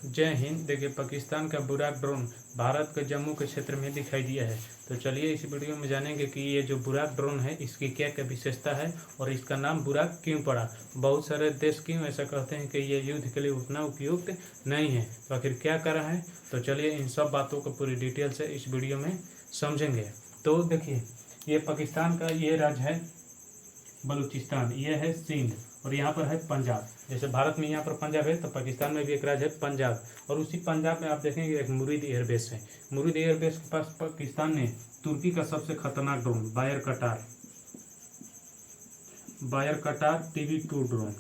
जय हिंद। देखिए, पाकिस्तान का बुराक ड्रोन भारत के जम्मू के क्षेत्र में दिखाई दिया है। तो चलिए इस वीडियो में जानेंगे कि ये जो बुराक ड्रोन है इसकी क्या क्या विशेषता है और इसका नाम बुराक क्यों पड़ा। बहुत सारे देश क्यों ऐसा कहते हैं कि ये युद्ध के लिए उतना उपयुक्त नहीं है, तो आखिर क्या कारण है। तो चलिए इन सब बातों को पूरी डिटेल से इस वीडियो में समझेंगे। तो देखिए, ये पाकिस्तान का ये राज्य है बलूचिस्तान, ये है सिंध और यहाँ पर है पंजाब। जैसे भारत में यहाँ पर पंजाब है, तो पाकिस्तान में भी एक राज्य है पंजाब। और उसी पंजाब में आप देखेंगे एक मुरीद एयरबेस है। मुरीद एयरबेस के पास पाकिस्तान ने तुर्की का सबसे खतरनाक ड्रोन बायर कटार TB2 ड्रोन,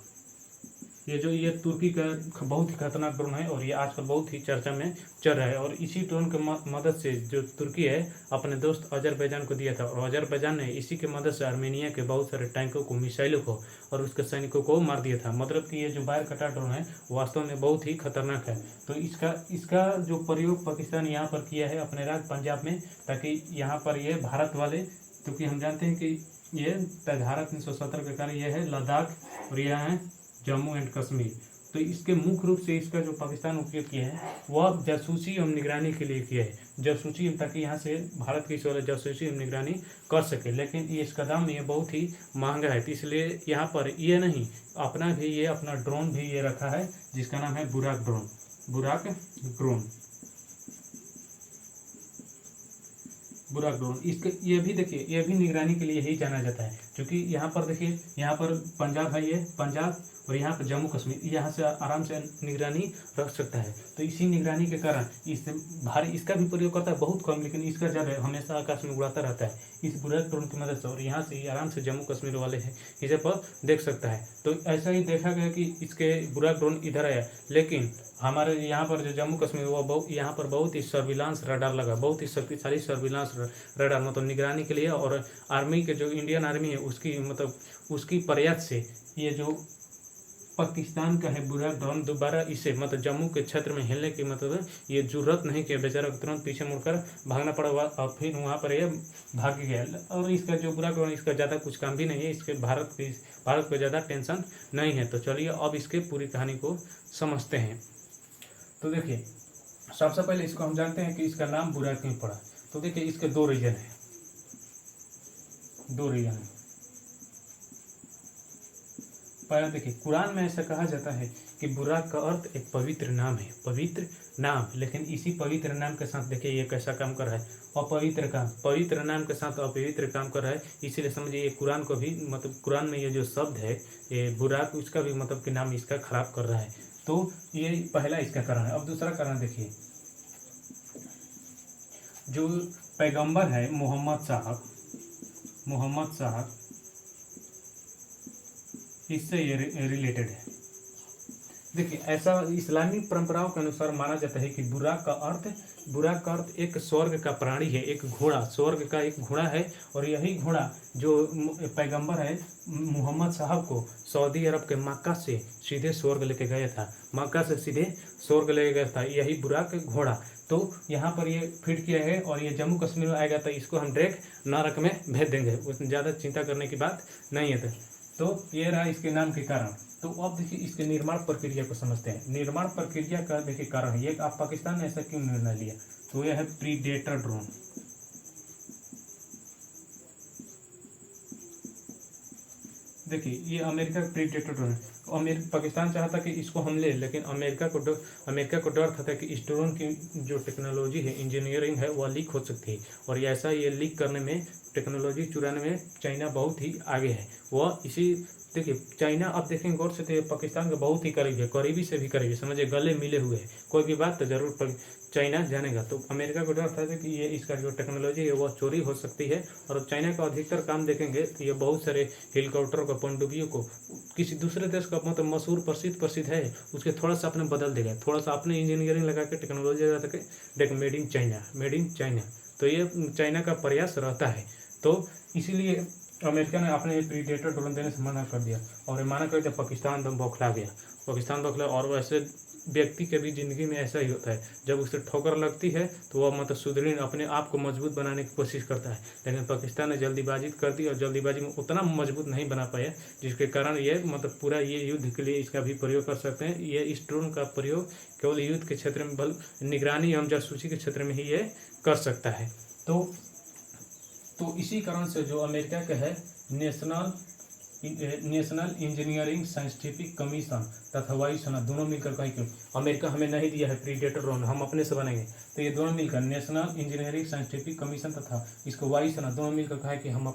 ये तुर्की का बहुत ही खतरनाक ड्रोन है और ये आजकल बहुत ही चर्चा में चल रहा है। और इसी ड्रोन के मदद से जो तुर्की है अपने दोस्त अजरबैजान को दिया था और अजरबैजान ने इसी के मदद से आर्मेनिया के बहुत सारे टैंकों को, मिसाइलों को और उसके सैनिकों को मार दिया था। मतलब कि ये जो बायर कटार ड्रोन है वास्तव में बहुत ही खतरनाक है। तो इसका जो प्रयोग पाकिस्तान यहाँ पर किया है अपने राज्य पंजाब में, ताकि यहाँ पर ये भारत वाले, क्योंकि हम जानते हैं कि ये धारा 370 के कारण यह है लद्दाख और यह है जम्मू एंड कश्मीर। तो इसके मुख्य रूप से इसका जो पाकिस्तान उपयोग किया है वह जासूसी एवं निगरानी के लिए किया है। जासूसी, ताकि यहाँ से भारत की वाले जासूसी एवं निगरानी कर सके। लेकिन ये इसका दाम ये बहुत ही महंगा है, तो इसलिए यहाँ पर ये नहीं, अपना भी ये अपना ड्रोन भी ये रखा है जिसका नाम है बुराक ड्रोन। इसके ये भी देखिए, ये भी निगरानी के लिए ही जाना जाता है, क्योंकि यहाँ पर देखिए, यहाँ पर पंजाब है, ये पंजाब और यहाँ पर जम्मू कश्मीर, यहाँ से आराम से निगरानी रख सकता है। तो इसी निगरानी के कारण इसका भी प्रयोग करता है बहुत कम, लेकिन इसका ज़्यादा हमेशा आकाश में उड़ाता रहता है इस बुराक ड्रोन की मदद से। और यहाँ से आराम से जम्मू कश्मीर वाले हैं इसे पर देख सकता है। तो ऐसा ही देखा गया कि इसके बुराक ड्रोन इधर आया, लेकिन हमारे यहाँ पर जो जम्मू कश्मीर यहाँ पर बहुत ही सर्विलांस रडार लगा, बहुत ही शक्तिशाली सर्विलांस रडार, मतलब निगरानी के लिए। और आर्मी के जो इंडियन आर्मी है उसकी प्रयास से ये जो पाकिस्तान का है बुराक ड्रोन दोबारा इसे जम्मू के क्षेत्र में हिलने की ये जरूरत नहीं कि बेचारा तुरंत पीछे मुड़कर भागना पड़ा हुआ और फिर वहाँ पर ये भाग गया। और इसका जो बुराक ड्रोन, इसका ज़्यादा कुछ काम भी नहीं है, इसके भारत को ज़्यादा टेंशन नहीं है। तो चलिए अब इसके पूरी कहानी को समझते हैं। तो देखिए, सबसे पहले इसको हम जानते हैं कि इसका नाम बुराक क्यों पड़ा। तो देखिए, इसके दो रीजन है। पहला देखिए, कुरान में ऐसा कहा जाता है कि बुराक का अर्थ एक पवित्र नाम है, पवित्र नाम। लेकिन इसी पवित्र नाम के साथ देखिए ये कैसा काम कर रहा है, पवित्र नाम के साथ अपवित्र काम कर रहा है। इसीलिए समझिए ये कुरान को भी, कुरान में ये जो शब्द है ये बुराक, उसका भी कि नाम इसका खराब कर रहा है। तो ये पहला इसका कारण है। अब दूसरा कारण देखिए, जो पैगंबर है मोहम्मद साहब, इससे ये रिलेटेड है। देखिए, ऐसा इस्लामी परंपराओं के अनुसार माना जाता है कि बुराक का अर्थ एक स्वर्ग का प्राणी है, एक घोड़ा, स्वर्ग का एक घोड़ा है। और यही घोड़ा जो पैगंबर है मोहम्मद साहब को सऊदी अरब के मक्का से सीधे स्वर्ग लेके गया था, यही बुराक घोड़ा। तो यहाँ पर ये फिट किया है और ये जम्मू कश्मीर में आएगा तो इसको हम डायरेक्ट नरक में भेज देंगे, उसमें ज़्यादा चिंता करने की बात नहीं है। तो ये रहा इसके नाम के कारण। तो अब देखिए इसके निर्माण प्रक्रिया को समझते हैं। निर्माण प्रक्रिया का देखिए कारण है, ये आप पाकिस्तान ने ऐसा क्यों निर्णय लिया। तो यह है प्रीडेटर ड्रोन। देखिए, ये अमेरिका का प्रीडेटर ड्रोन है। पाकिस्तान चाहता कि इसको हम ले, लेकिन अमेरिका को डर था कि इस ड्रोन की जो टेक्नोलॉजी है, इंजीनियरिंग है, वह लीक हो सकती है। और ये लीक करने में, टेक्नोलॉजी चुराने में चाइना बहुत ही आगे है। वह इसी देखिए, चाइना अब देखेंगे गौर से तो पाकिस्तान के बहुत ही करीब है, करीबी से भी करीब है, समझिए गले मिले हुए हैं। कोई भी बात तो जरूर चाइना जानेगा। तो अमेरिका को डर था कि ये इसका जो टेक्नोलॉजी है वह चोरी हो सकती है। और चाइना का अधिकतर काम देखेंगे तो ये बहुत सारे हेलीकॉप्टर को, पनडुब्बियों को किसी दूसरे देश का मशहूर प्रसिद्ध है, उसके थोड़ा सा अपने बदल देगा, थोड़ा सा अपने इंजीनियरिंग लगा के, टेक्नोलॉजी लगा के देख मेड इन चाइना। तो ये चाइना का प्रयास रहता है। तो इसीलिए अमेरिका ने अपने प्रीडेटर ड्रोन देने से मना कर दिया और मना कर दिया। पाकिस्तान बौखला गया और वैसे व्यक्ति के भी ज़िंदगी में ऐसा ही होता है, जब उसे ठोकर लगती है तो वह मतलब सुदृढ़ अपने आप को मजबूत बनाने की कोशिश करता है। लेकिन पाकिस्तान ने जल्दीबाजी कर दी और जल्दीबाजी में उतना मजबूत नहीं बना पाया, जिसके कारण ये मतलब पूरा ये युद्ध के लिए इसका भी प्रयोग कर सकते हैं। ये इस ड्रोन का प्रयोग केवल युद्ध के क्षेत्र में बल निगरानी एवं जासूसी के क्षेत्र में ही ये कर सकता है। तो इसी कारण से जो अमेरिका का है नेशनल इंजीनियरिंग साइंटिफिक कमीशन तथा वायुसेना दोनों मिलकर कहीं कि अमेरिका हमें नहीं दिया है प्रीडेटर ड्रोन, हम अपने से बनाएंगे। तो ये दोनों मिलकर नेशनल इंजीनियरिंग साइंटिफिक कमीशन तथा इसको वायुसेना दोनों मिलकर कहा कि हम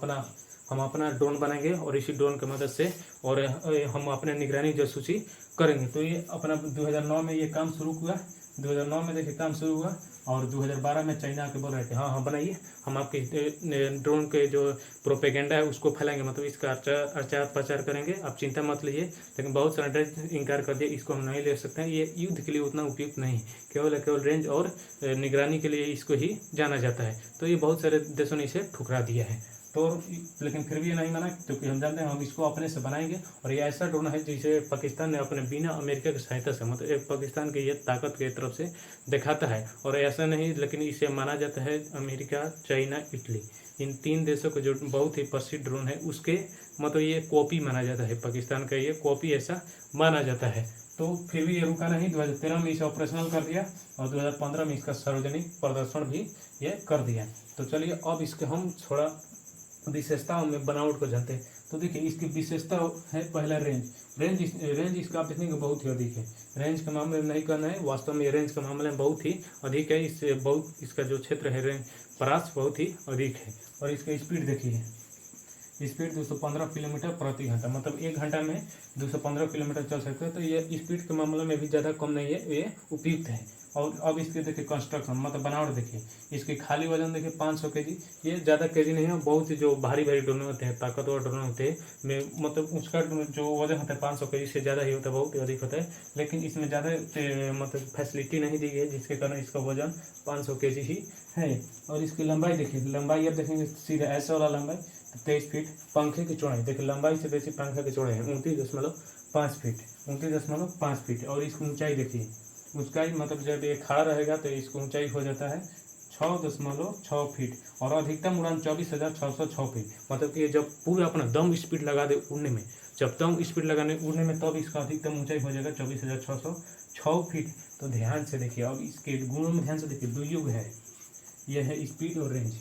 अपना ड्रोन बनाएंगे और इसी ड्रोन की मदद से और हम अपने निगरानी जासूसी करेंगे। तो ये अपना 2009 में ये काम शुरू हुआ। 2009 में देखिए काम शुरू हुआ और 2012 में चाइना के बोल रहे थे हाँ बनाइए, हम आपके ड्रोन के जो प्रोपेगेंडा है उसको फैलाएंगे, मतलब इसका प्रचार प्रचार करेंगे, आप चिंता मत लीजिए। लेकिन बहुत सारे देश इनकार कर दिया, इसको हम नहीं ले सकते हैं, ये युद्ध के लिए उतना उपयुक्त नहीं, केवल रेंज और निगरानी के लिए इसको ही जाना जाता है। तो ये बहुत सारे देशों ने इसे ठुकरा दिया है। तो लेकिन फिर भी ये नहीं माना, क्योंकि हम जानते हैं हम इसको अपने से बनाएंगे। और ये ऐसा ड्रोन है जिसे पाकिस्तान ने अपने बिना अमेरिका की सहायता से, मतलब एक पाकिस्तान की ये ताकत की तरफ से दिखाता है। और ऐसा नहीं, लेकिन इसे माना जाता है अमेरिका, चाइना, इटली, इन 3 देशों का जो बहुत ही प्रसिद्ध ड्रोन है उसके मतलब ये कॉपी माना जाता है, पाकिस्तान का ये कॉपी ऐसा माना जाता है। तो फिर भी ये रुका नहीं, 2013 में इसे ऑपरेशनल कर दिया और 2015 में इसका सार्वजनिक प्रदर्शन भी ये कर दिया। तो चलिए अब इसके हम थोड़ा विशेषताओं में बनावट को जानते हैं। तो देखिए इसकी विशेषता है पहला रेंज इसका आप देखेंगे बहुत ही अधिक है। रेंज के मामले में नहीं करना है, वास्तव में रेंज के मामले में बहुत ही अधिक है, इससे बहुत इसका जो क्षेत्र है रेंज परास बहुत ही अधिक है। और इसका स्पीड देखिए, स्पीड 215 किलोमीटर प्रति घंटा, मतलब 1 घंटा में 215 किलोमीटर चल सकते हैं। तो ये स्पीड के मामले में भी ज़्यादा कम नहीं है, ये उपयुक्त है। और अब इसके देखिए कंस्ट्रक्शन मतलब बनावट देखिए, इसकी खाली वजन देखिए 500 kg, ये ज़्यादा kg नहीं है। बहुत ही जो भारी ड्रोन होते हैं, ताकतवर ड्रोन होते हैं में मतलब उसका जो वजन होता है 500 kg से ज़्यादा ही होता है, बहुत ही अधिक होता है। लेकिन इसमें ज़्यादा मतलब फैसिलिटी नहीं दी गई है, जिसके कारण इसका वजन 500 kg ही है। और इसकी लंबाई देखिए, लंबाई अब देखेंगे सीधा ऐसा वाला लंबाई 23 फीट। पंखे की चौड़ाई देखिए, लंबाई से बेसी पंखे की चौड़ाई है 29.5 फीट, 29.5 फीट। और इसकी ऊंचाई देखिए, ऊंचाई मतलब जब ये खड़ा रहेगा तो इसकी ऊंचाई हो जाता है 6.6 फीट और अधिकतम उड़ान 24,606 फीट। मतलब कि जब पूरा अपना दम स्पीड लगा दे उड़ने में, जब दम स्पीड लगाने उड़ने में, तब इसका अधिकतम ऊंचाई हो जाएगा 24,606 फीट। तो ध्यान से देखिए, अब इसके गुणों में ध्यान से देखिए, 2 युग है, यह है स्पीड और रेंज।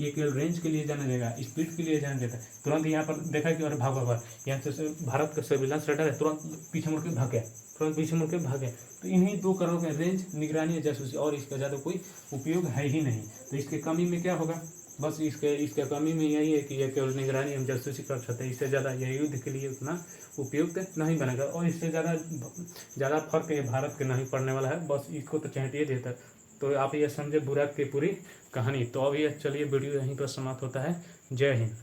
ये केवल रेंज के लिए जाना जाएगा, स्पीड के लिए जाना जाता है। तुरंत यहाँ पर देखा कि अरे भाग यहाँ से भारत का सर्विलांस रडार है, तुरंत पीछे मुड़ के भाग गया, तुरंत पीछे मुड़ के भाग गया। तो इन्हीं 2 कारणों में रेंज, निगरानी, जासूसी, और इसका ज़्यादा कोई उपयोग है ही नहीं। तो इसके कमी में क्या होगा, बस इसके कमी में यही है कि यह केवल निगरानी एवं जासूसी कर सकते हैं, इससे ज़्यादा यह युद्ध के लिए उतना उपयुक्त नहीं बनेगा। और इससे ज़्यादा फर्क ये भारत के नहीं पड़ने वाला है, बस इसको तो चाहिए देता है। तो आप ये समझे बुराक की पूरी कहानी। तो अब ये चलिए वीडियो यहीं पर समाप्त होता है। जय हिंद।